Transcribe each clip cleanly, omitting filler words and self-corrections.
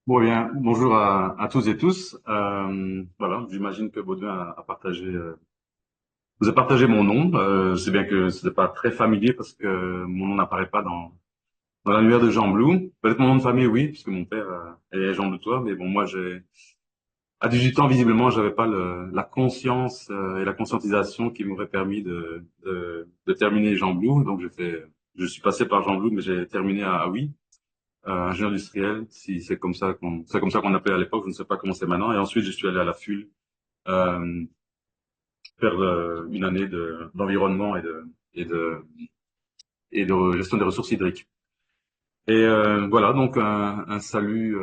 Bon, bien, bonjour à tous et tous. Voilà, j'imagine que Baudouin a partagé, vous a partagé mon nom. C'est bien que ce n'est pas très familier parce que mon nom n'apparaît pas dans l'annuaire de Jean Blou. Peut-être mon nom de famille, oui, puisque mon père est Jean Bloutois, mais bon, moi, à 18 ans, visiblement, j'avais pas la conscience et la conscientisation qui m'aurait permis de terminer Jean Blou. Donc, je suis passé par Jean Blou, mais j'ai terminé à oui. Ingénieur industriel, si c'est comme ça qu'on appelait à l'époque, je ne sais pas comment c'est maintenant. Et ensuite, je suis allé à la FUL euh, faire une année d'environnement et de gestion des ressources hydriques. Et voilà, donc un salut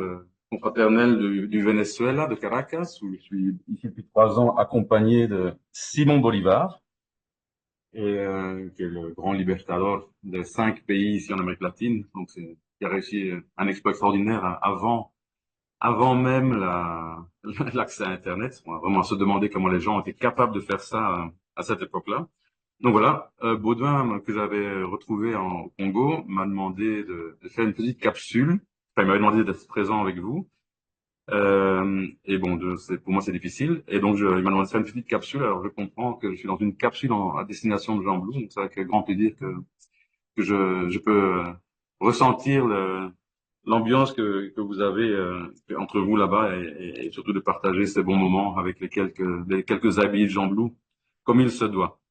confraternel du Venezuela, de Caracas, où je suis ici depuis 3 ans accompagné de Simon Bolivar, qui est le grand libertador de 5 pays ici en Amérique latine, donc qui a réussi un exploit extraordinaire avant même l'accès à Internet. On va vraiment se demander comment les gens étaient capables de faire ça à cette époque-là. Donc voilà, Baudouin, que j'avais retrouvé en Congo, m'a demandé de faire une petite capsule. Enfin, il m'avait demandé d'être présent avec vous. Et bon, pour moi, c'est difficile. Et donc, il m'a demandé de faire une petite capsule. Alors, je comprends que je suis dans une capsule à destination de Jean Blou. Donc, c'est avec grand plaisir que je peux ressentir l'ambiance que vous avez entre vous là-bas et surtout de partager ces bons moments avec les quelques amis de Jean Blou, comme il se doit.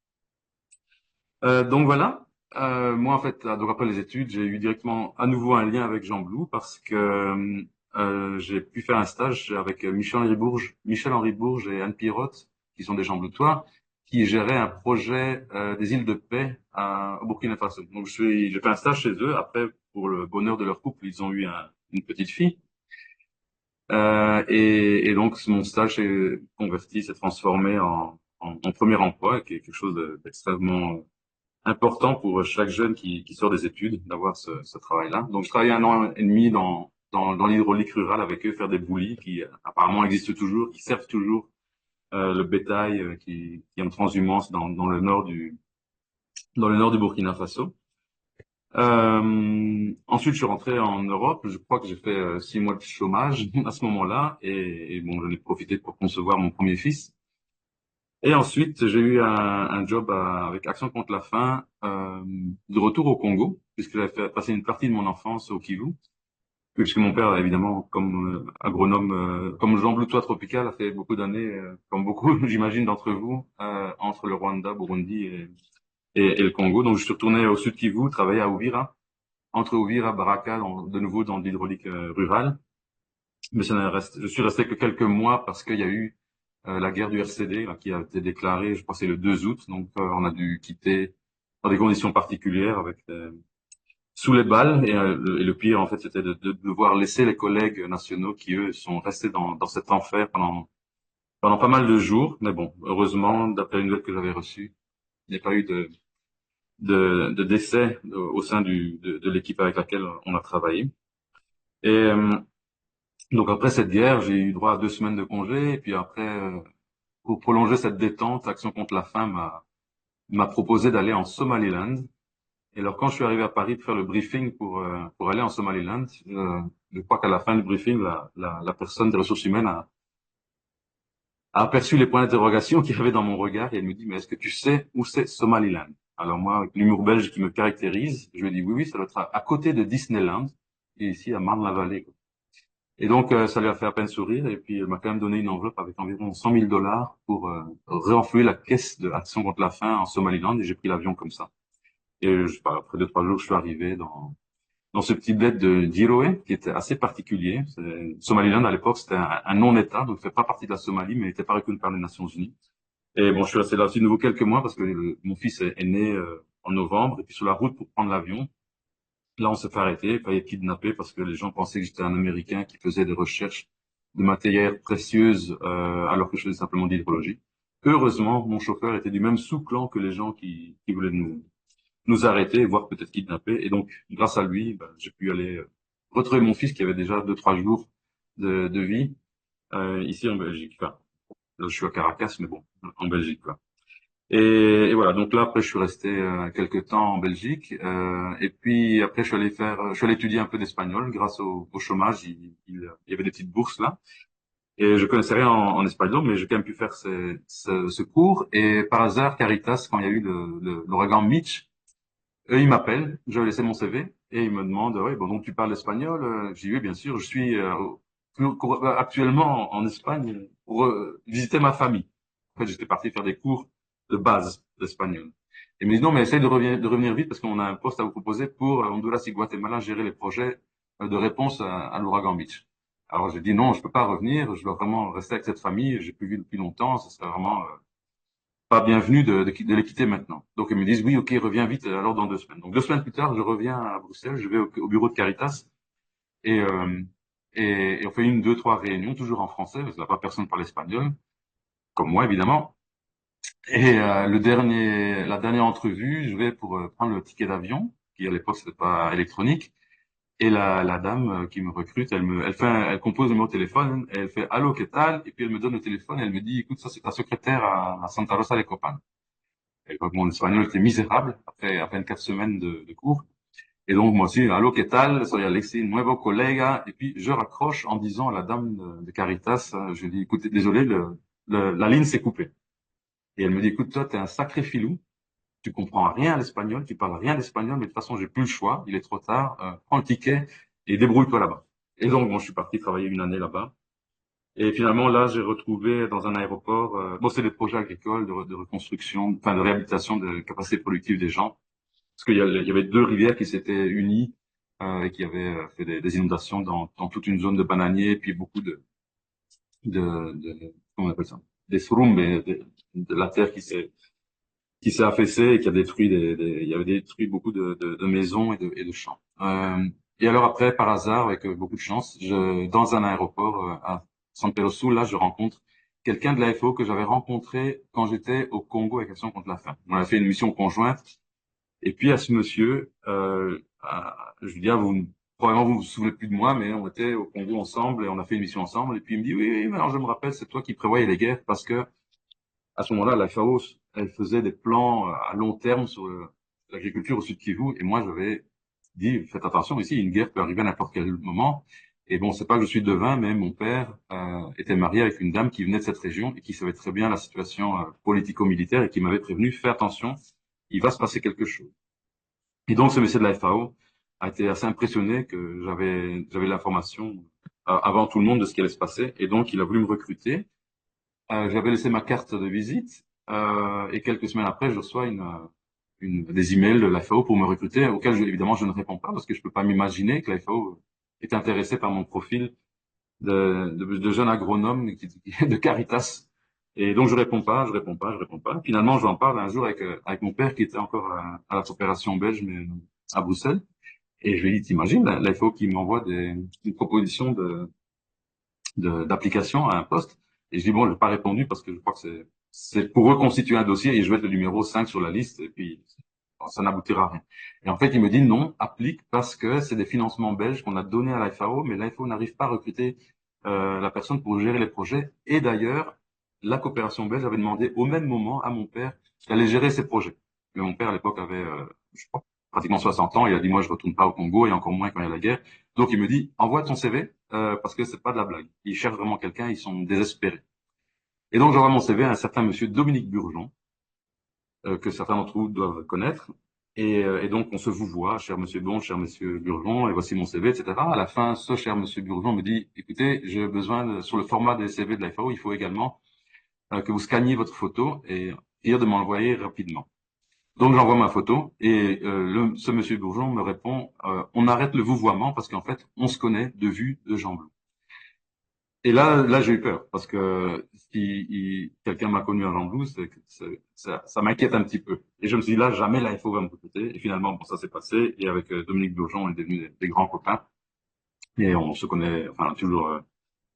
Donc voilà. Moi, en fait, donc après les études, j'ai eu directement à nouveau un lien avec Jean Blou parce que j'ai pu faire un stage avec Michel-Henri Bourges et Anne Pirotte, qui sont des Jean Bloutois, qui géraient un projet des îles de paix au Burkina Faso. Donc j'ai fait un stage chez eux. Après, pour le bonheur de leur couple, ils ont eu une petite fille. Et donc mon stage s'est transformé en premier emploi, qui est quelque chose d'extrêmement important pour chaque jeune qui sort des études d'avoir ce travail-là. Donc, je travaillais 1 an et demi dans l'hydraulique rurale avec eux, faire des boulis qui apparemment existent toujours, qui servent toujours le bétail qui est en transhumance dans le nord du Burkina Faso. Ensuite, je suis rentré en Europe. Je crois que j'ai fait 6 mois de chômage à ce moment-là, et bon, j'en ai profité pour concevoir mon premier fils. Et ensuite, j'ai eu un job avec Action contre la faim, de retour au Congo, puisque j'avais fait passer une partie de mon enfance au Kivu, puisque mon père, évidemment, comme agronome, comme Jean Bloutois tropical, a fait beaucoup d'années, comme beaucoup, j'imagine, d'entre vous, entre le Rwanda, Burundi et le Congo. Donc, je suis retourné au sud Kivu, travailler à Uvira, entre Uvira et Baraka, de nouveau dans l'hydraulique rurale. Mais je suis resté que quelques mois parce qu'il y a eu la guerre du RCD là, qui a été déclarée, je crois que c'est le 2 août, donc on a dû quitter dans des conditions particulières sous les balles et le pire en fait c'était de devoir laisser les collègues nationaux qui eux sont restés dans cet enfer pendant pas mal de jours. Mais bon, heureusement, d'après une nouvelle que j'avais reçue, il n'y a pas eu de décès au sein de l'équipe avec laquelle on a travaillé. Et donc après cette guerre, j'ai eu droit à 2 semaines de congé. Et puis après, pour prolonger cette détente, Action contre la faim m'a proposé d'aller en Somaliland. Et alors quand je suis arrivé à Paris pour faire le briefing pour aller en Somaliland, je crois qu'à la fin du briefing, la personne des ressources humaines a aperçu les points d'interrogation qu'il y avait dans mon regard et elle me dit, mais est-ce que tu sais où c'est Somaliland? Alors moi, avec l'humour belge qui me caractérise, je lui ai dit, oui, oui, ça doit être à côté de Disneyland et ici à Marne-la-Vallée. Et donc, ça lui a fait à peine sourire. Et puis, elle m'a quand même donné une enveloppe avec environ 100 000 $ pour renflouer la caisse de Action contre la faim en Somaliland. Et j'ai pris l'avion comme ça. Et je sais pas, après 2, 3 jours, je suis arrivé dans ce petit bled de Diroé, qui était assez particulier. Somaliland, à l'époque, c'était un non-État, donc il fait pas partie de la Somalie, mais il n'était pas reconnu par les Nations Unies. Et bon, je suis resté là aussi de nouveau quelques mois parce que mon fils est né en novembre. Et puis, sur la route pour prendre l'avion, là, on s'est fait arrêter, failli kidnapper parce que les gens pensaient que j'étais un Américain qui faisait des recherches de matières précieuses alors que je faisais simplement de l'hydrologie. Heureusement, mon chauffeur était du même sous-clan que les gens qui voulaient nous arrêter, voire peut-être kidnapper. Et donc, grâce à lui, ben, j'ai pu aller retrouver mon fils qui avait déjà 2, 3 jours de vie ici en Belgique. Enfin, là, je suis à Caracas, mais bon, en Belgique, quoi. Et voilà, donc là, après, je suis resté quelques temps en Belgique. Et puis après, je suis allé étudier un peu d'espagnol grâce au chômage. Il y avait des petites bourses là. Et je connaissais rien en espagnol, mais j'ai quand même pu faire ce cours. Et par hasard, Caritas, quand il y a eu l'ouragan Mitch, eux, ils m'appellent, je laissé mon CV et ils me demandent, ouais, bon, donc tu parles espagnol? J'ai dit, oui, bien sûr, je suis actuellement en Espagne pour visiter ma famille. En fait, j'étais parti faire des cours de base d'espagnol. Et ils me disent, non, mais essaye de revenir vite parce qu'on a un poste à vous proposer pour Honduras et Guatemala gérer les projets de réponse à l'ouragan Mitch. Alors j'ai dit, non, je peux pas revenir, je dois vraiment rester avec cette famille, j'ai plus vu depuis longtemps, ça serait vraiment pas bienvenu de les quitter maintenant. Donc ils me disent oui, ok, reviens vite, alors dans 2 semaines. Donc 2 semaines plus tard, je reviens à Bruxelles, je vais au bureau de Caritas et, euh, et on fait une, deux, trois réunions, toujours en français, parce que là-bas personne parle espagnol, comme moi évidemment. Et la dernière entrevue, je vais pour prendre le ticket d'avion, qui à l'époque c'était pas électronique. Et la dame qui me recrute, elle compose le numéro de téléphone, et elle fait allô, qu'est-ce tal? Et puis elle me donne le téléphone, et elle me dit, écoute, ça c'est ta secrétaire à Santa Rosa de Copan. Et donc, mon espagnol était misérable après à peine 4 semaines de cours. Et donc, moi aussi, allô, ¿qué tal? Soy Alexis, nuevo colega. Et puis, je raccroche en disant à la dame de Caritas, je dis, écoutez, désolé, la ligne s'est coupée. Et elle me dit, écoute, toi, t'es un sacré filou. Tu comprends rien à l'espagnol, tu parles rien d'espagnol, mais de toute façon, j'ai plus le choix. Il est trop tard. Prends le ticket et débrouille-toi là-bas. Et donc, bon, je suis parti travailler une année là-bas. Et finalement, là, j'ai retrouvé dans un aéroport, bon, c'est des projets agricoles de reconstruction, enfin, de réhabilitation de capacité productive des gens. Parce qu'il y avait deux rivières qui s'étaient unies et qui avaient fait des inondations dans toute une zone de bananiers, puis beaucoup comment on appelle ça? Des surrumbes, de la terre qui s'est affaissée et qui a détruit il y avait détruit beaucoup de maisons et de champs. Et alors après, par hasard, avec beaucoup de chance, dans un aéroport à San Pedro Sula, là, je rencontre quelqu'un de la FAO que j'avais rencontré quand j'étais au Congo avec Action contre la faim. On a fait une mission conjointe. Et puis à ce monsieur, je lui dis, ah, probablement vous vous souvenez plus de moi, mais on était au Congo ensemble et on a fait une mission ensemble. Et puis il me dit, oui, oui, mais alors je me rappelle, c'est toi qui prévoyais les guerres parce que à ce moment-là, la FAO, elle faisait des plans à long terme sur l'agriculture au Sud Kivu. Et moi, j'avais dit, faites attention, ici, une guerre peut arriver à n'importe quel moment. Et bon, c'est pas que je suis devin, mais mon père était marié avec une dame qui venait de cette région et qui savait très bien la situation politico-militaire et qui m'avait prévenu, fais attention, il va se passer quelque chose. Et donc, ce monsieur de la FAO a été assez impressionné que j'avais l'information avant tout le monde de ce qui allait se passer. Et donc, il a voulu me recruter. J'avais laissé ma carte de visite et quelques semaines après, je reçois des emails de la FAO pour me recruter, auxquels évidemment je ne réponds pas parce que je peux pas m'imaginer que la FAO est intéressée par mon profil de jeune agronome de Caritas. Et donc je réponds pas, je réponds pas, je réponds pas. Finalement, j'en parle un jour avec mon père qui était encore à la coopération belge, mais à Bruxelles. Et je lui dis, t'imagines, la FAO qui m'envoie une proposition d'application à un poste. Et je dis, bon, je n'ai pas répondu parce que je crois que c'est pour reconstituer un dossier et je vais être le numéro 5 sur la liste et puis bon, ça n'aboutira à rien. Et en fait, il me dit non, applique parce que c'est des financements belges qu'on a donnés à la FAO, mais la FAO n'arrive pas à recruter la personne pour gérer les projets. Et d'ailleurs, la coopération belge avait demandé au même moment à mon père qu'il allait gérer ses projets. Mais mon père, à l'époque, avait, je crois, pratiquement 60 ans. Il a dit, moi, je retourne pas au Congo et encore moins quand il y a la guerre. Donc, il me dit, envoie ton CV parce que c'est pas de la blague. Ils cherchent vraiment quelqu'un, ils sont désespérés. Et donc, j'envoie mon CV à un certain monsieur Dominique Burgeon, que certains d'entre vous doivent connaître. Et donc, on se vous voit, cher monsieur Bon, cher monsieur Burgeon, et voici mon CV, etc. À la fin, ce cher monsieur Burgeon me dit, écoutez, j'ai besoin, sur le format des CV de la FAO, il faut également que vous scanniez votre photo et de m'envoyer rapidement. Donc j'envoie ma photo et ce monsieur Bourgeon me répond on arrête le vouvoiement parce qu'en fait on se connaît de vue de Jean Blou. Et là j'ai eu peur parce que si quelqu'un m'a connu à Jean Blou, ça m'inquiète un petit peu. Et je me suis dit là jamais la FO va me recruter. Et finalement bon ça s'est passé et avec Dominique Bourgeon on est devenus des grands copains et on se connaît enfin toujours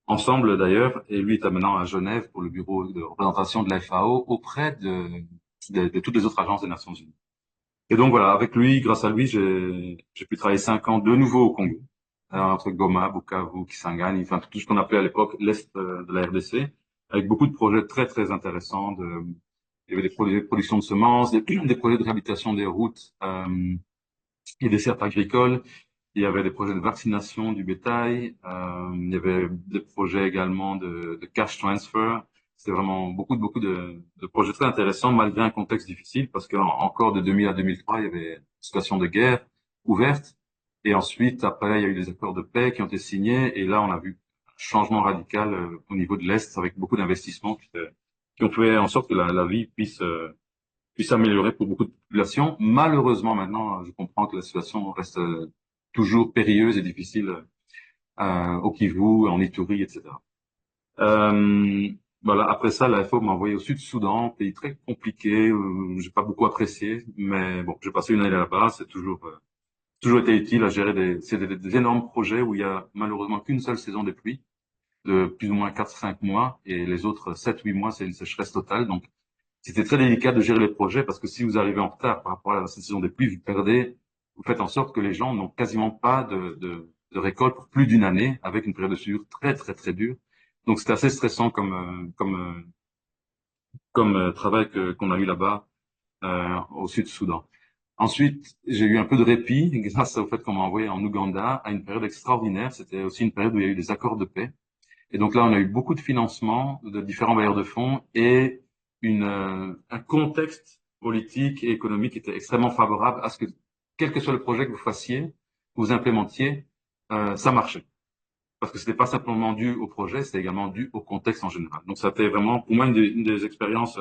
ensemble d'ailleurs. Et lui est maintenant à Genève pour le bureau de représentation de la FAO auprès de toutes les autres agences des Nations Unies. Et donc voilà, avec lui, grâce à lui, j'ai pu travailler 5 ans de nouveau au Congo, entre Goma, Bukavu, Kisangani, enfin tout ce qu'on appelait à l'époque l'Est de la RDC, avec beaucoup de projets très très intéressants Il y avait des projets de production de semences, des projets de réhabilitation des routes et des serres agricoles. Il y avait des projets de vaccination du bétail. Il y avait des projets également de cash transfer. C'était vraiment beaucoup de projets très intéressants malgré un contexte difficile parce qu'encore de 2000 à 2003, il y avait une situation de guerre ouverte. Et ensuite, après, il y a eu des accords de paix qui ont été signés. Et là, on a vu un changement radical au niveau de l'Est avec beaucoup d'investissements qui ont fait en sorte que la vie puisse s'améliorer pour beaucoup de populations. Malheureusement, maintenant, je comprends que la situation reste toujours périlleuse et difficile au Kivu, en Ituri, etc. Euh, voilà. Après ça, la FO m'a envoyé au Sud-Soudan, pays très compliqué, j'ai pas beaucoup apprécié, mais bon, j'ai passé une année là-bas, c'est toujours été utile à gérer c'est des énormes projets où il y a malheureusement qu'une seule saison des pluies, de plus ou moins 4-5 mois, et les autres 7-8 mois, c'est une sécheresse totale. Donc, c'était très délicat de gérer les projets parce que si vous arrivez en retard par rapport à la saison des pluies, vous faites en sorte que les gens n'ont quasiment pas de récolte pour plus d'une année avec une période de soudure très dure. Donc c'était assez stressant comme travail qu'on a eu là-bas au Sud-Soudan. Ensuite, j'ai eu un peu de répit grâce au fait qu'on m'a envoyé en Ouganda à une période extraordinaire. C'était aussi une période où il y a eu des accords de paix. Et donc là, on a eu beaucoup de financement de différents bailleurs de fonds et un contexte politique et économique qui était extrêmement favorable à ce que, quel que soit le projet que vous fassiez, que vous implémentiez, ça marchait. Parce que c'était pas simplement dû au projet, c'était également dû au contexte en général. Donc ça a été vraiment, pour moi, une des expériences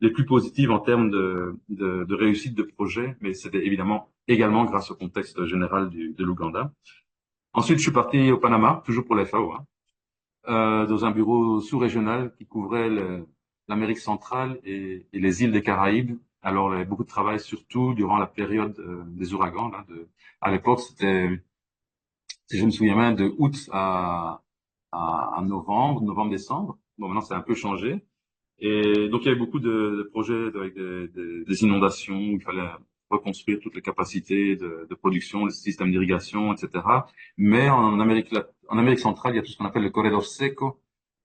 les plus positives en termes de réussite de projet, mais c'était évidemment également grâce au contexte général de l'Ouganda. Ensuite, je suis parti au Panama, toujours pour la FAO, hein, dans un bureau sous-régional qui couvrait l'Amérique centrale et les îles des Caraïbes. Alors, il y avait beaucoup de travail, surtout durant la période des ouragans. Là, à l'époque, c'était, si je me souviens bien, de août à novembre-décembre. Bon, maintenant, c'est un peu changé. Et donc, il y avait beaucoup de projets avec des inondations où il fallait reconstruire toutes les capacités de production, les systèmes d'irrigation, etc. Mais en Amérique centrale, il y a tout ce qu'on appelle le corredor seco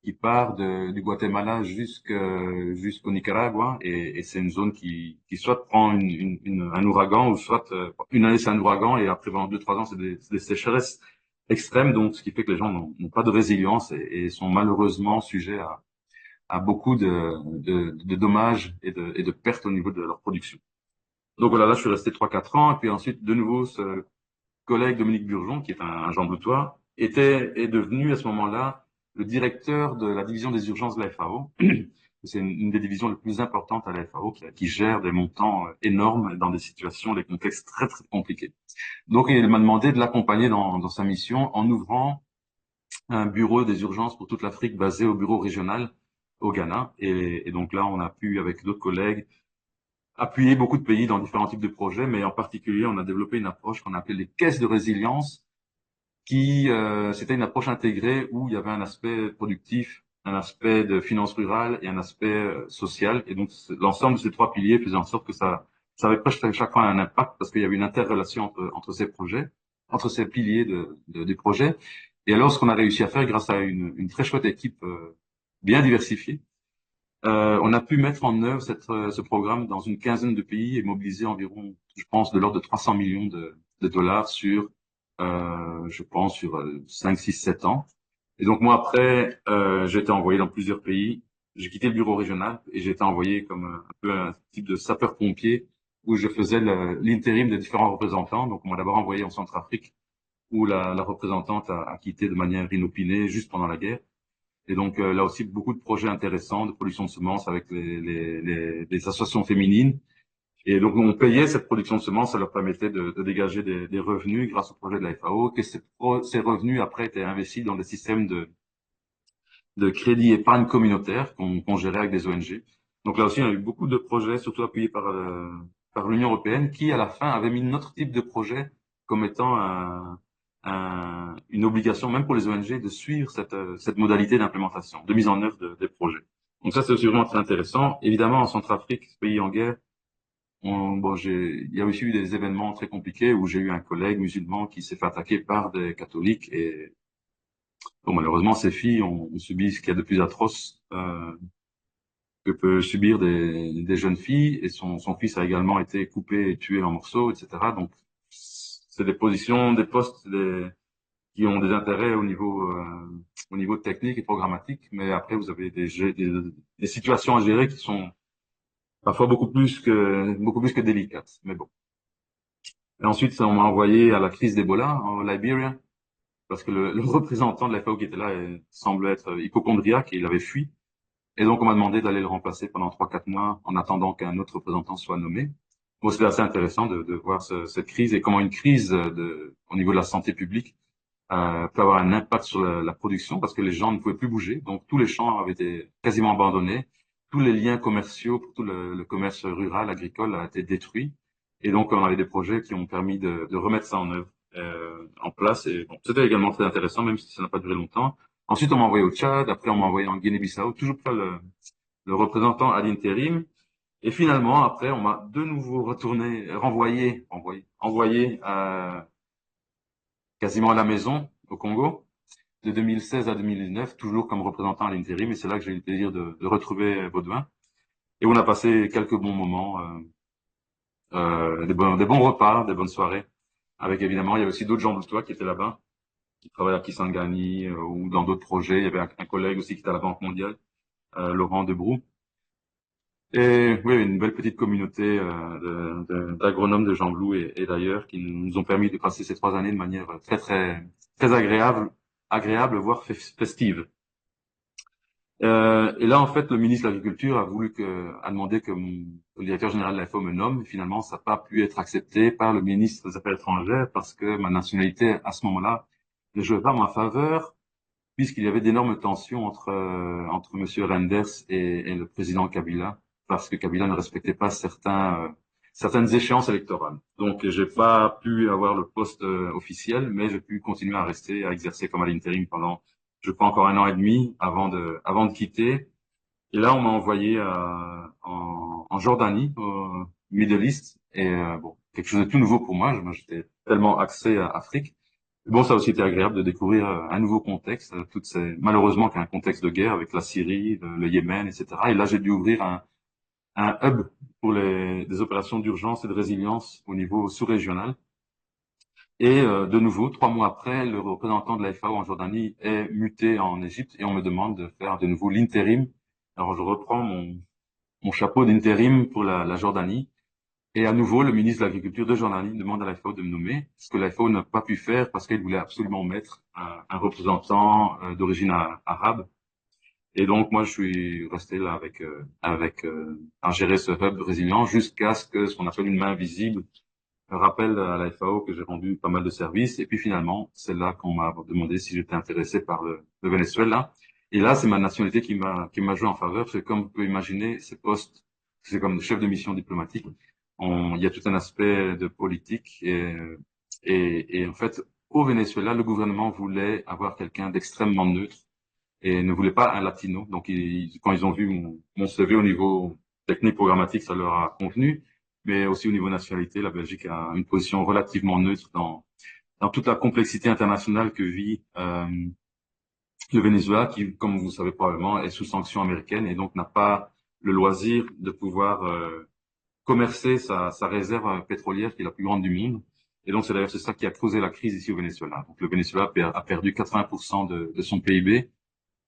qui part du Guatemala jusqu'au Nicaragua. Et c'est une zone qui soit prend un ouragan ou soit une année c'est un ouragan et après pendant 2-3 ans c'est des sécheresses extrêmes. Donc, ce qui fait que les gens n'ont pas de résilience et sont malheureusement sujets à beaucoup de dommages et de pertes au niveau de leur production. Donc voilà, là, je suis resté 3-4 ans. Et puis ensuite, de nouveau, ce collègue Dominique Burgeon, qui est un Jean Bloutois, est devenu à ce moment-là le directeur de la division des urgences de la FAO. C'est une des divisions les plus importantes à la FAO qui gère des montants énormes dans des situations, des contextes très compliqués. Donc, il m'a demandé de l'accompagner dans sa mission en ouvrant un bureau des urgences pour toute l'Afrique basé au bureau régional au Ghana. Et donc là, on a pu, avec d'autres collègues, appuyer beaucoup de pays dans différents types de projets, mais en particulier, on a développé une approche qu'on appelait les caisses de résilience, c'était une approche intégrée où il y avait un aspect productif, un aspect de finance rurale et un aspect social. Et donc, l'ensemble de ces trois piliers faisait en sorte que ça avait presque chaque fois un impact parce qu'il y avait une interrelation entre ces projets, entre ces piliers des projets. Et alors, ce qu'on a réussi à faire grâce à une très chouette équipe bien diversifiée, on a pu mettre en œuvre ce programme dans une quinzaine de pays et mobiliser environ, je pense, de l'ordre de 300 millions de dollars je pense, sur 5, 6, 7 ans. Et donc moi, après, j'ai été envoyé dans plusieurs pays. J'ai quitté le bureau régional et j'ai été envoyé comme un peu un type de sapeur-pompier où je faisais l'intérim des différents représentants. Donc on m'a d'abord envoyé en Centrafrique où la représentante a quitté de manière inopinée juste pendant la guerre. Et donc là aussi, beaucoup de projets intéressants de production de semences avec les associations féminines. Et donc on payait cette production de semences, ça leur permettait de dégager des revenus grâce au projet de la FAO, que ces revenus après étaient investis dans des systèmes de crédit épargne communautaire qu'on gérait avec des ONG. Donc là aussi, on a eu beaucoup de projets, surtout appuyés par l'Union européenne, qui à la fin avait mis notre type de projet comme étant une obligation, même pour les ONG, de suivre cette modalité d'implémentation, de mise en œuvre des projets. Donc ça, c'est aussi vraiment très intéressant. Évidemment, en Centrafrique, ce pays en guerre, il y a aussi eu des événements très compliqués où j'ai eu un collègue musulman qui s'est fait attaquer par des catholiques et bon, malheureusement, ces filles ont subi ce qu'il y a de plus atroce que peut subir des jeunes filles. Et son fils a également été coupé et tué en morceaux, etc. Donc, c'est des positions, des postes qui ont des intérêts au niveau technique et programmatique. Mais après, vous avez des situations à gérer qui sont parfois beaucoup plus que délicates. Mais bon. Et ensuite, on m'a envoyé à la crise d'Ebola en Libéria, parce que le représentant de la FAO qui était là semble être hypocondriaque et il avait fui. Et donc, on m'a demandé d'aller le remplacer pendant 3, 4 mois en attendant qu'un autre représentant soit nommé. Bon, c'était assez intéressant de voir cette crise et comment une crise au niveau de la santé publique peut avoir un impact sur la production parce que les gens ne pouvaient plus bouger. Donc, tous les champs avaient été quasiment abandonnés. Tous les liens commerciaux pour tout le commerce rural, agricole a été détruit. Et donc, on avait des projets qui ont permis de remettre ça en œuvre, en place. Et bon, c'était également très intéressant, même si ça n'a pas duré longtemps. Ensuite, on m'a envoyé au Tchad. Après, on m'a envoyé en Guinée-Bissau. Toujours pas le représentant à l'intérim. Et finalement, après, on m'a de nouveau envoyé quasiment à la maison au Congo de 2016 à 2019, toujours comme représentant à l'intérim. Et c'est là que j'ai eu le plaisir de retrouver Baudouin. Et on a passé quelques bons moments, des bons repas, des bonnes soirées. Avec évidemment, il y avait aussi d'autres gens de toi qui étaient là-bas, qui travaillaient à Kisangani ou dans d'autres projets. Il y avait un collègue aussi qui était à la Banque mondiale, Laurent Debrou. Et oui, une belle petite communauté d'agronomes de Jean-Blou et d'ailleurs qui nous ont permis de passer ces 3 années de manière très agréable, voire festive. Et là, en fait, le ministre de l'Agriculture a demandé que le directeur général de la FAO me nomme. Finalement, ça n'a pas pu être accepté par le ministre des Affaires étrangères parce que ma nationalité, à ce moment-là, ne jouait pas en ma faveur, puisqu'il y avait d'énormes tensions entre Monsieur Renders et le président Kabila, parce que Kabila ne respectait pas certaines échéances électorales. Donc, j'ai pas pu avoir le poste officiel, mais j'ai pu continuer à rester, à exercer comme à l'intérim pendant, je crois, encore 1 an et demi avant de quitter. Et là, on m'a envoyé en Jordanie, au Middle East, et bon, quelque chose de tout nouveau pour moi. Moi, j'étais tellement axé à Afrique. Bon, ça a aussi été agréable de découvrir un nouveau contexte, malheureusement qu'un contexte de guerre avec la Syrie, le Yémen, etc. Et là, j'ai dû ouvrir un hub pour des opérations d'urgence et de résilience au niveau sous-régional. Et de nouveau, 3 mois après, le représentant de la FAO en Jordanie est muté en Égypte et on me demande de faire de nouveau l'intérim. Alors, je reprends mon chapeau d'intérim pour la Jordanie. Et à nouveau, le ministre de l'Agriculture de Jordanie demande à la FAO de me nommer, ce que la FAO n'a pas pu faire parce qu'elle voulait absolument mettre un représentant d'origine arabe. Et donc, moi, je suis resté là à gérer ce hub résilient jusqu'à ce qu'on appelle une main invisible rappelle à la FAO que j'ai rendu pas mal de services. Et puis finalement, c'est là qu'on m'a demandé si j'étais intéressé par le Venezuela. Et là, c'est ma nationalité qui m'a joué en faveur. Parce que comme vous pouvez imaginer, ces postes, c'est comme chef de mission diplomatique. Il y a tout un aspect de politique. Et en fait, au Venezuela, le gouvernement voulait avoir quelqu'un d'extrêmement neutre et ne voulait pas un latino. Donc, quand ils ont vu mon CV au niveau technique programmatique, ça leur a convenu. Mais aussi au niveau nationalité, la Belgique a une position relativement neutre dans toute la complexité internationale que vit le Venezuela, qui, comme vous savez probablement, est sous sanctions américaines et donc n'a pas le loisir de pouvoir commercer sa réserve pétrolière qui est la plus grande du monde. Et donc, c'est ça qui a causé la crise ici au Venezuela. Donc, le Venezuela a perdu 80% de son PIB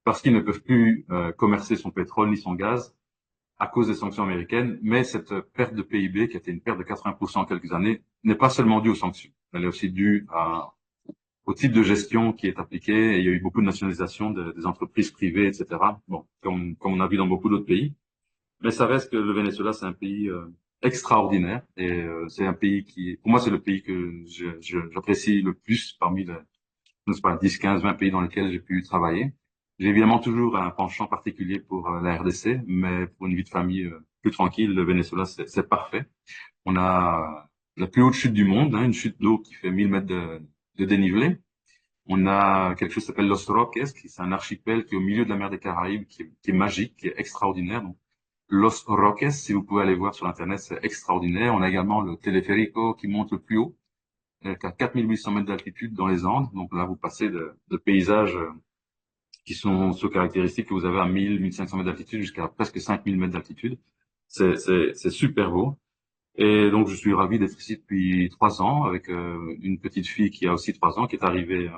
parce qu'ils ne peuvent plus commercer son pétrole ni son gaz à cause des sanctions américaines. Mais cette perte de PIB, qui a été une perte de 80% en quelques années, n'est pas seulement due aux sanctions. Elle est aussi due au type de gestion qui est appliqué. Et il y a eu beaucoup de nationalisation des entreprises privées, etc. Bon, comme on a vu dans beaucoup d'autres pays. Mais ça reste que le Venezuela, c'est un pays extraordinaire. Et c'est un pays pour moi, c'est le pays que j'apprécie le plus parmi je ne sais pas, 10, 15, 20 pays dans lesquels j'ai pu travailler. J'ai évidemment toujours un penchant particulier pour la RDC, mais pour une vie de famille plus tranquille, le Venezuela, c'est parfait. On a la plus haute chute du monde, hein, une chute d'eau qui fait 1000 mètres de dénivelé. On a quelque chose qui s'appelle Los Roques, c'est un archipel qui est au milieu de la mer des Caraïbes, qui est magique, qui est extraordinaire. Donc, Los Roques, si vous pouvez aller voir sur Internet, c'est extraordinaire. On a également le téléphérico qui monte le plus haut à 4800 mètres d'altitude dans les Andes. Donc là, vous passez de paysages qui sont caractéristiques que vous avez à 1000, 1500 mètres d'altitude jusqu'à presque 5000 mètres d'altitude. C'est super beau. Et donc, je suis ravi d'être ici depuis 3 ans avec une petite fille qui a aussi 3 ans, qui est arrivée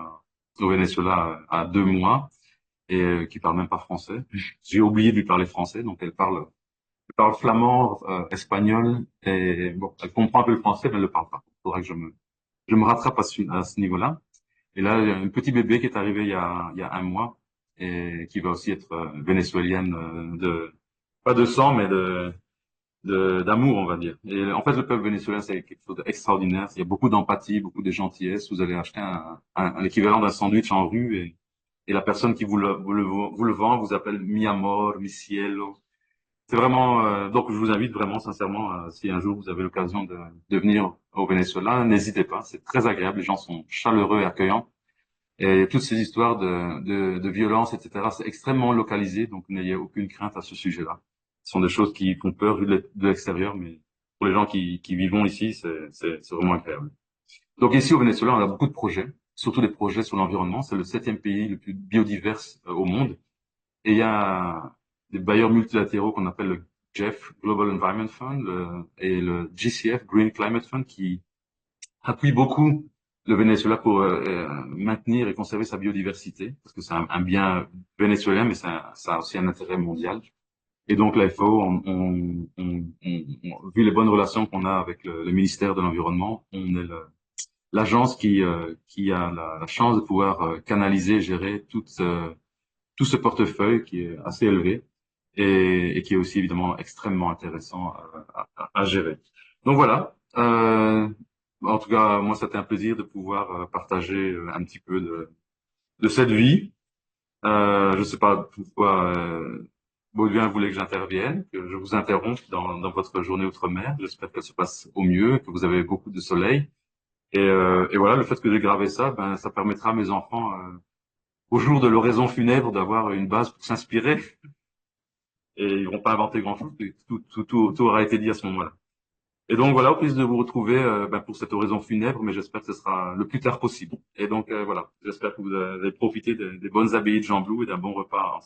au Venezuela à 2 mois et qui parle même pas français. J'ai oublié de lui parler français, donc elle parle flamand, espagnol et bon, elle comprend un peu le français, mais elle le parle pas. Il faudrait que je me rattrape à ce niveau-là. Et là, il y a un petit bébé qui est arrivé il y a 1 mois et qui va aussi être vénézuélienne pas de sang, mais d'amour, on va dire. Et en fait, le peuple vénézuélien, c'est quelque chose d'extraordinaire. Il y a beaucoup d'empathie, beaucoup de gentillesse. Vous allez acheter un équivalent d'un sandwich en rue et la personne qui vous le vend vous appelle mi amor, mi cielo. C'est vraiment, donc je vous invite vraiment sincèrement, si un jour vous avez l'occasion de venir au Venezuela, n'hésitez pas. C'est très agréable. Les gens sont chaleureux et accueillants. Et toutes ces histoires de violence, etc., c'est extrêmement localisé, donc n'ayez aucune crainte à ce sujet-là. Ce sont des choses qui font peur de l'extérieur, mais pour les gens qui vivent ici, c'est vraiment agréable. Donc ici au Venezuela, on a beaucoup de projets, surtout des projets sur l'environnement. C'est le septième pays le plus biodivers au monde. Et il y a des bailleurs multilatéraux qu'on appelle le GEF, Global Environment Fund, et le GCF, Green Climate Fund, qui appuie beaucoup le Venezuela pour maintenir et conserver sa biodiversité, parce que c'est un bien vénézuélien, mais ça a aussi un intérêt mondial. Et donc la FAO, vu les bonnes relations qu'on a avec le ministère de l'Environnement, on est l'agence qui a la chance de pouvoir canaliser, gérer tout ce portefeuille qui est assez élevé et qui est aussi évidemment extrêmement intéressant à gérer. Donc voilà. En tout cas, moi, c'était un plaisir de pouvoir partager un petit peu de cette vie. Je ne sais pas pourquoi Baudouin voulait que j'intervienne, que je vous interrompe dans votre journée outre-mer. J'espère qu'elle se passe au mieux, que vous avez beaucoup de soleil. Et voilà, le fait que j'ai gravé ça, ben, ça permettra à mes enfants, au jour de l'oraison funèbre, d'avoir une base pour s'inspirer. Et ils vont pas inventer grand-chose, tout aura été dit à ce moment-là. Et donc voilà, au plaisir de vous retrouver ben, pour cette oraison funèbre, mais j'espère que ce sera le plus tard possible. Et donc voilà, j'espère que vous avez profité des bonnes abbayes de Jean Blou et d'un bon repas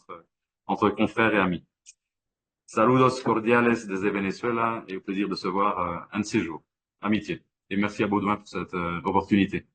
entre confrères et amis. Saludos cordiales desde Venezuela et au plaisir de se voir un de ces jours. Amitié. Et merci à Baudouin pour cette opportunité.